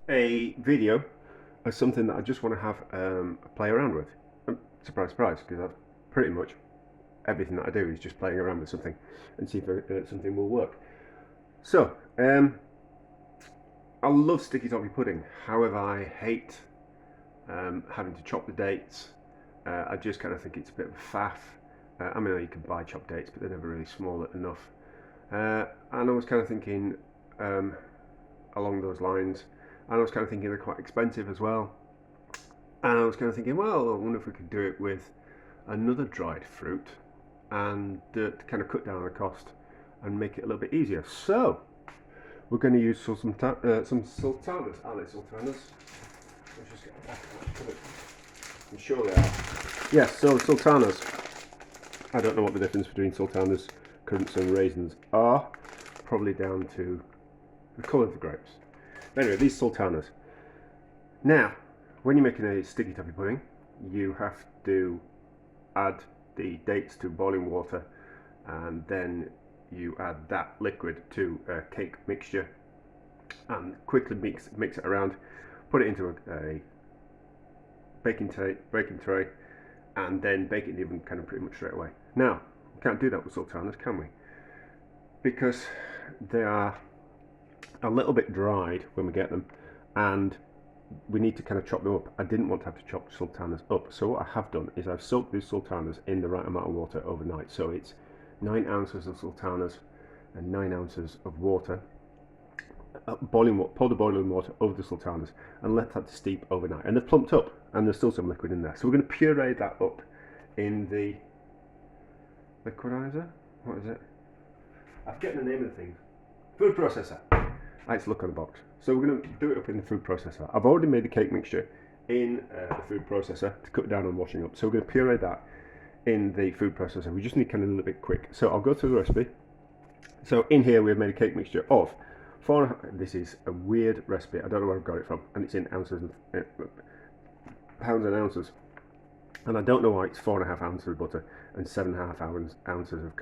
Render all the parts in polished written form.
a video as something that I just want to have a play around with. Surprise, surprise, because I've pretty much everything that I do is just playing around with something and see if something will work. So, I love sticky toffee pudding. However, I hate having to chop the dates. I just kind of think it's a bit of a faff. I mean, you can buy chopped dates, but they're never really small enough. And I was kind of thinking along those lines. And I was kind of thinking they're quite expensive as well. And I was kind of thinking, well, I wonder if we could do it with another dried fruit and to kind of cut down on the cost and make it a little bit easier. So we're going to use some sultanas. Are they sultanas? Let's just get back. I'm sure they are. Yes, so sultanas. I don't know what the difference between sultanas, currants and raisins are. Probably down to the colour of the grapes. Anyway, these sultanas. Now, when you're making a sticky toffee pudding, you have to add the dates to boiling water, and then you add that liquid to a cake mixture and quickly mix it around, put it into a baking tray, and then bake it in the oven kind of pretty much straight away. Now, we can't do that with sultanas, can we? Because they are a little bit dried when we get them, and we need to kind of chop them up. I didn't want to have to chop sultanas up, so what I have done is I've soaked these sultanas in the right amount of water overnight. So it's 9 ounces of sultanas and 9 ounces of water. Pour the boiling water over the sultanas and let that steep overnight. And they've plumped up, and there's still some liquid in there. So we're going to puree that up in the liquidizer. What is it? I forget the name of the thing. Food processor. Let's look on the box. So we're going to do it up in the food processor. I've already made the cake mixture in the food processor to cut down on washing up. So we're going to puree that in the food processor. We just need kind of a little bit quick. So I'll go through the recipe. So in here we've made a cake mixture of this is a weird recipe. I don't know where I've got it from, and it's in ounces and pounds and ounces. And I don't know why it's 4.5 ounces of butter and 7.5 ounces of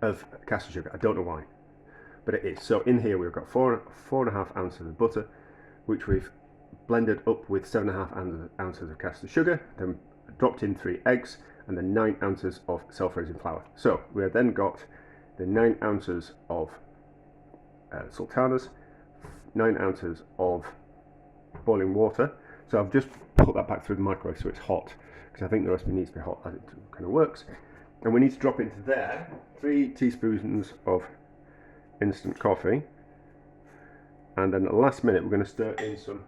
of caster sugar. I don't know why, but it is. So in here we've got 4.5 ounces of butter, which we've blended up with 7.5 ounces of caster sugar, then dropped in 3 eggs, and then 9 ounces of self-raising flour. So we have then got the 9 ounces of sultanas, 9 ounces of boiling water. So I've just put that back through the microwave so it's hot, because I think the recipe needs to be hot as it kind of works. And we need to drop into there 3 teaspoons of instant coffee, and then at the last minute we're going to stir in some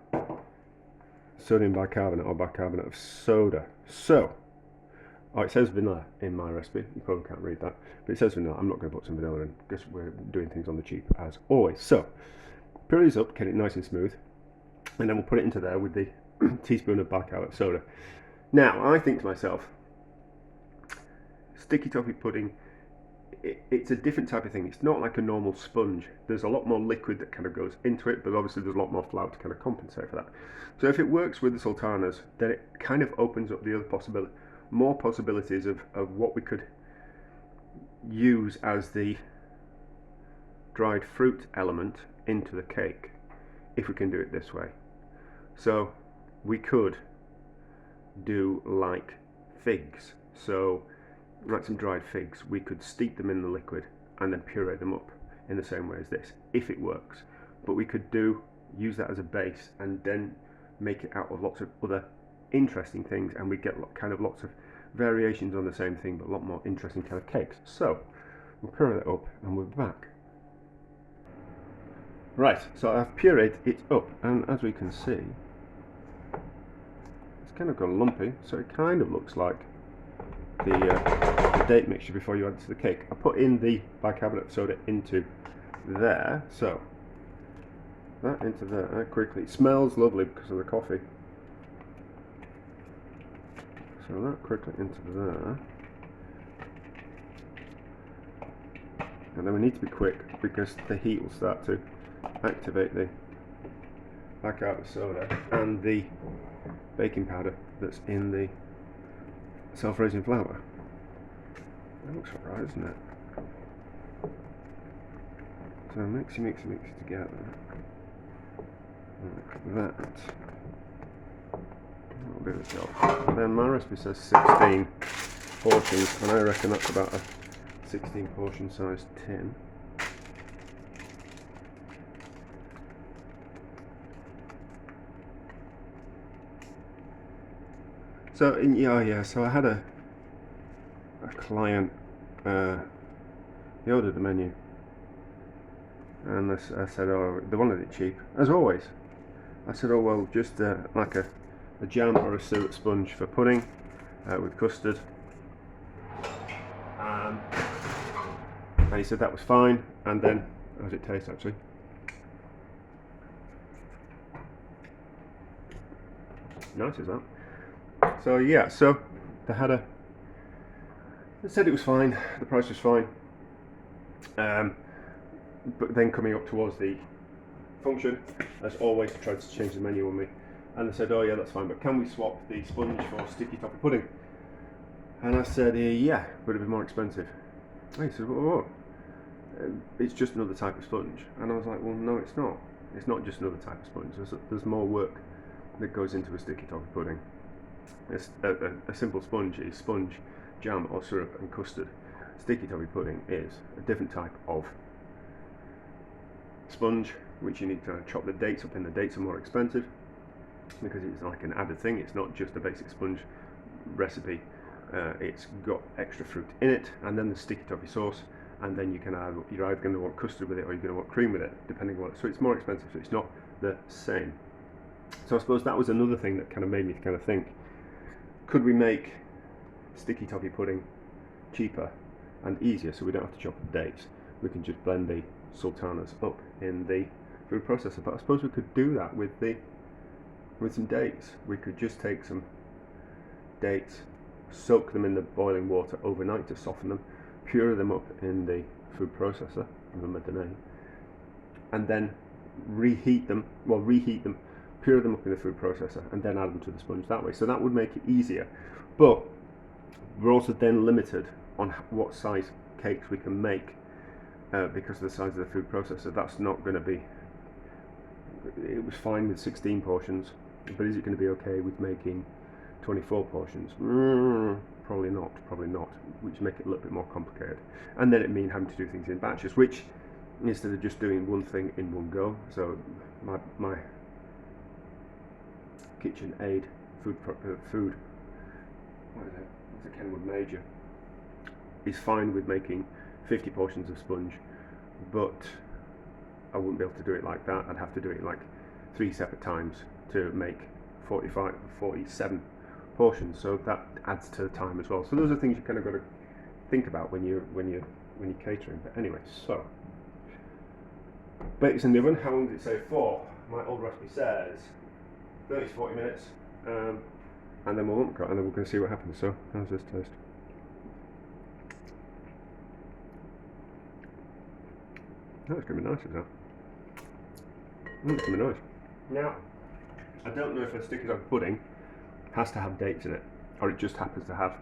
sodium bicarbonate or bicarbonate of soda. So, it says vanilla in my recipe. You probably can't read that, but it says vanilla. I'm not going to put some vanilla in because we're doing things on the cheap as always. So, puree these up, get it nice and smooth, and then we'll put it into there with the teaspoon of bicarbonate soda. Now, I think to myself, sticky toffee pudding, it's a different type of thing. It's not like a normal sponge. There's a lot more liquid that kind of goes into it, but obviously there's a lot more flour to kind of compensate for that. So if it works with the sultanas, then it kind of opens up the other more possibilities of what we could use as the dried fruit element into the cake, if we can do it this way. So we could do like figs. So like some dried figs, we could steep them in the liquid and then puree them up in the same way as this, if it works. But we could use that as a base and then make it out of lots of other interesting things, and we get kind of lots of variations on the same thing, but a lot more interesting kind of cakes. So we'll puree that up and we'll be back. Right, so I've pureed it up, and as we can see, it's kind of gone lumpy, so it kind of looks like the date mixture before you add it to the cake. I put in the bicarbonate soda into there, so that into there quickly. It smells lovely because of the coffee. So that quickly into there. And then we need to be quick because the heat will start to activate the bicarbonate soda and the baking powder that's in the self-raising flour. That looks alright, isn't it? So mix it together. that. That'll do the job. And then my recipe says 16 portions, and I reckon that's about a 16 portion size tin. So so I had a client, he ordered a menu, and I said, oh, they wanted it cheap, as always. I said, oh well, just like a jam or a syrup sponge for pudding with custard, and he said that was fine. And then, how does it taste actually? Nice, is that? So yeah, so they said it was fine, the price was fine, but then coming up towards the function, as always, they tried to change the menu on me, and they said, oh yeah, that's fine, but can we swap the sponge for sticky toffee pudding? And I said, yeah, but it'd be more expensive. And he said, what? It's just another type of sponge. And I was like, well, no, it's not. It's not just another type of sponge. There's more work that goes into a sticky toffee pudding. A simple sponge is sponge, jam or syrup and custard. Sticky toffee pudding is a different type of sponge, which you need to chop the dates up in. The dates are more expensive because it's like an added thing. It's not just a basic sponge recipe. It's got extra fruit in it, and then the sticky toffee sauce, and then you're either going to want custard with it or you're going to want cream with it, depending on what. So it's more expensive, so it's not the same. So I suppose that was another thing that kind of made me kind of think, could we make sticky toffee pudding cheaper and easier so we don't have to chop the dates? We can just blend the sultanas up in the food processor. But I suppose we could do that with some dates. We could just take some dates, soak them in the boiling water overnight to soften them, puree them up in the food processor, remember the name, and then reheat them, puree them up in the food processor, and then add them to the sponge that way. So that would make it easier. But we're also then limited on what size cakes we can make because of the size of the food processor. That's not going to be, it was fine with 16 portions, but is it going to be okay with making 24 portions? Probably not, which make it a little bit more complicated. And then it means having to do things in batches, which instead of just doing one thing in one go, so my kitchen aid food what is it? It's a Kenwood Major, is fine with making 50 portions of sponge, but I wouldn't be able to do it like that. I'd have to do it like 3 separate times to make 47 portions, so that adds to the time as well. So those are things you kind of got to think about when you're catering. But anyway, so bakes in the oven. How long did it say for? My old recipe says 30 to 40 minutes, and then we'll uncut, and then we're going to see what happens. So how's this taste? Oh, it's going to be nice, is that? It's going to be nice. Now, I don't know if a sticky toffee pudding has to have dates in it, or it just has to have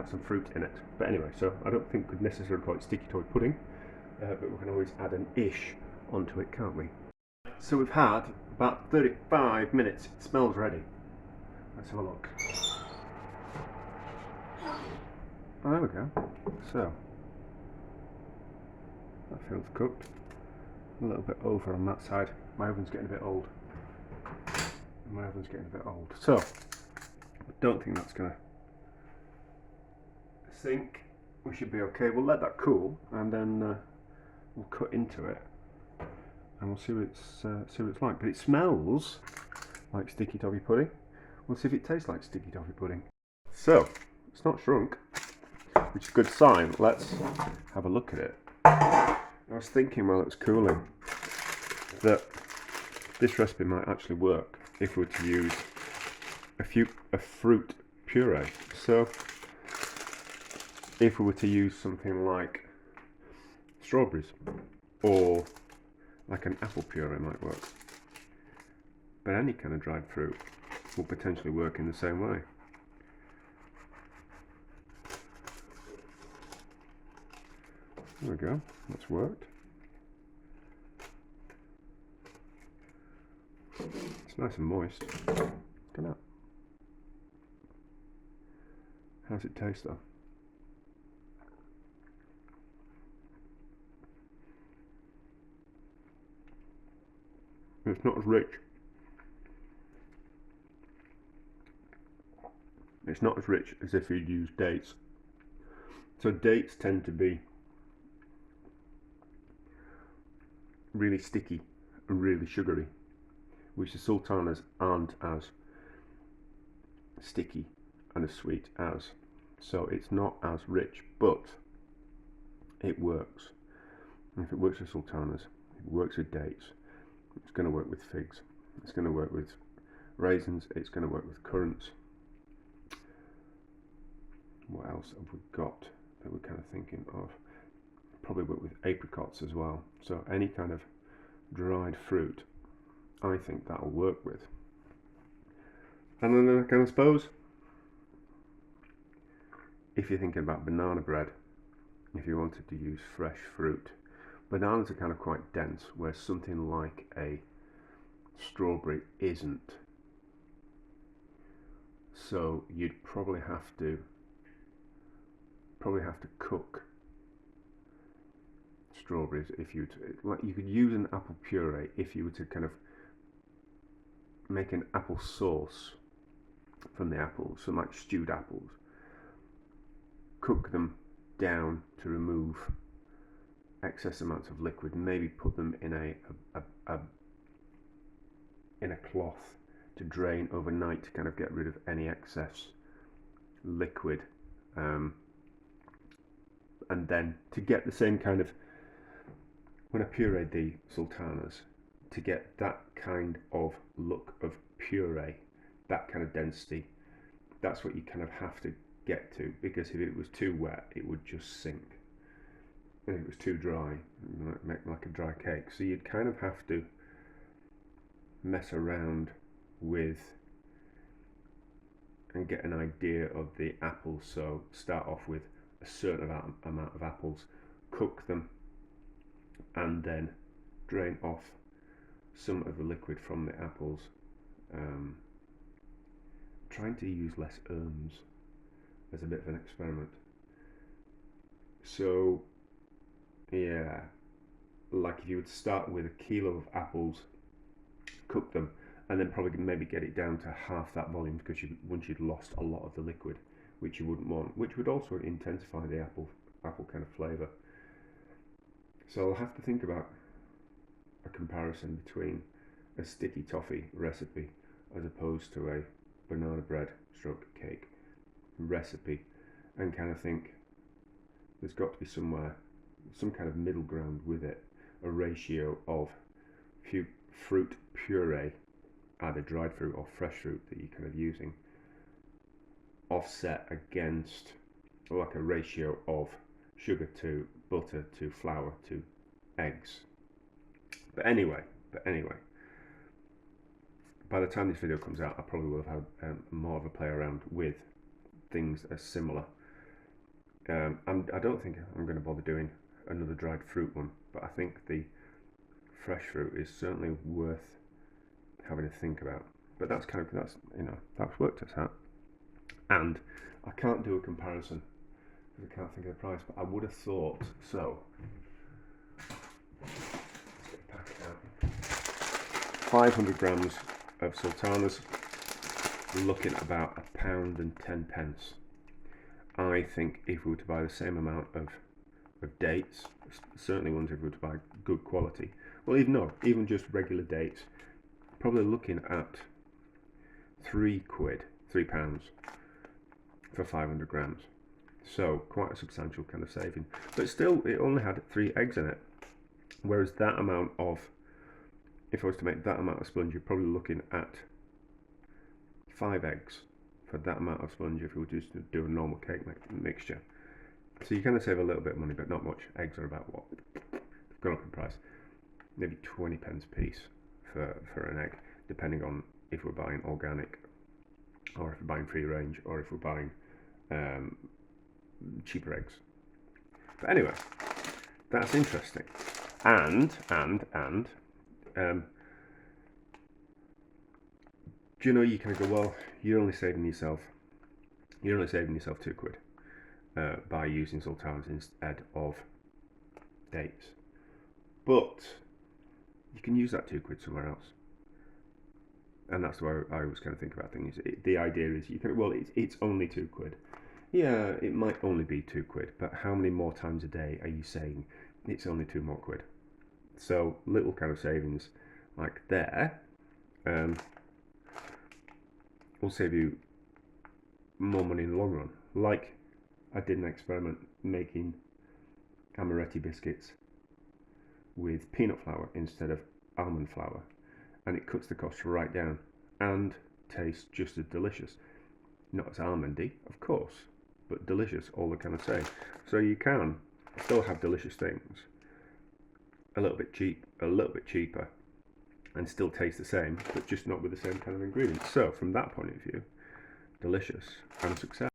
some fruit in it. But anyway, so I don't think we could necessarily call it sticky toffee pudding, but we can always add an ish onto it, can't we? So we've had about 35 minutes. It smells ready. Let's have a look. Oh, there we go. So that feels cooked. A little bit over on that side. My oven's getting a bit old. So I don't think that's going to sink. We should be okay. We'll let that cool, and then we'll cut into it, and we'll see what it's like. But it smells like sticky toffee pudding. We'll see if it tastes like sticky toffee pudding. So it's not shrunk, which is a good sign. Let's have a look at it. I was thinking while it was cooling that this recipe might actually work if we were to use a fruit puree. So if we were to use something like strawberries or like an apple puree might work. But any kind of dried fruit will potentially work in the same way. There we go, that's worked. It's nice and moist. Look at that. How's it taste though? It's not as rich. It's not as rich as if you'd used dates. So dates tend to be really sticky and really sugary, which the sultanas aren't as sticky and as sweet as. So it's not as rich, but it works. And if it works with sultanas, it works with dates, it's going to work with figs, it's going to work with raisins, it's going to work with currants. What else have we got that we're kind of thinking of? Probably work with apricots as well. So any kind of dried fruit, I think that'll work with. And then I kind of suppose, if you're thinking about banana bread, if you wanted to use fresh fruit, bananas are kind of quite dense, where something like a strawberry isn't. So you'd probably have to cook strawberries if you like. You could use an apple puree if you were to kind of make an apple sauce from the apples, some like stewed apples. Cook them down to remove excess amounts of liquid. Maybe put them in a cloth to drain overnight to kind of get rid of any excess liquid. And then to get the same kind of, when I pureed the sultanas, to get that kind of look of puree, that kind of density, that's what you kind of have to get to, because if it was too wet it would just sink, and if it was too dry it might make like a dry cake. So you'd kind of have to mess around with and get an idea of the apples. So start off with a certain amount of apples, cook them, and then drain off some of the liquid from the apples. Trying to use less as a bit of an experiment. So yeah, like if you would start with a kilo of apples, cook them, and then probably maybe get it down to half that volume, because once you'd lost a lot of the liquid, which you wouldn't want, which would also intensify the apple kind of flavour. So I'll have to think about a comparison between a sticky toffee recipe as opposed to a banana bread stroke cake recipe, and kind of think there's got to be some kind of middle ground with it, a ratio of fruit puree, either dried fruit or fresh fruit that you're kind of using, offset against like a ratio of sugar to butter to flour to eggs. But anyway, by the time this video comes out, I probably will have had more of a play around with things as similar. I don't think I'm going to bother doing another dried fruit one, but I think the fresh fruit is certainly worth having to think about. But that's worked us out. And I can't do a comparison because I can't think of the price, but I would have thought so. Let's get the packet out. 500 grams of sultanas, we're looking at about £1.10. I think if we were to buy the same amount of dates, certainly ones if we were to buy good quality, well, even just regular dates, probably looking at £3 for 500 grams. So quite a substantial kind of saving, but still it only had 3 eggs in it, whereas that amount of, if I was to make that amount of sponge, you're probably looking at 5 eggs for that amount of sponge if you were just to do a normal cake mixture. So you kind of save a little bit of money, but not much. Eggs are about, what, they've gone up in price, maybe 20 pence a piece for an egg, depending on if we're buying organic, or if we're buying free range, or if we're buying cheaper eggs. But anyway, that's interesting. And do you know, you kind of go, well, you're only saving yourself £2 by using sultanas instead of dates. But you can use that £2 somewhere else. And that's where I always kind of think about things. The idea is you can, well, it's only £2. Yeah, it might only be £2, but how many more times a day are you saying it's only £2 more? So little kind of savings like there will save you more money in the long run. Like I did an experiment making amaretti biscuits with peanut flour instead of almond flour, and it cuts the cost right down and tastes just as delicious. Not as almondy, of course, but delicious, all the kind of same. So you can still have delicious things a little bit cheaper, and still taste the same, but just not with the same kind of ingredients. So from that point of view, delicious and success.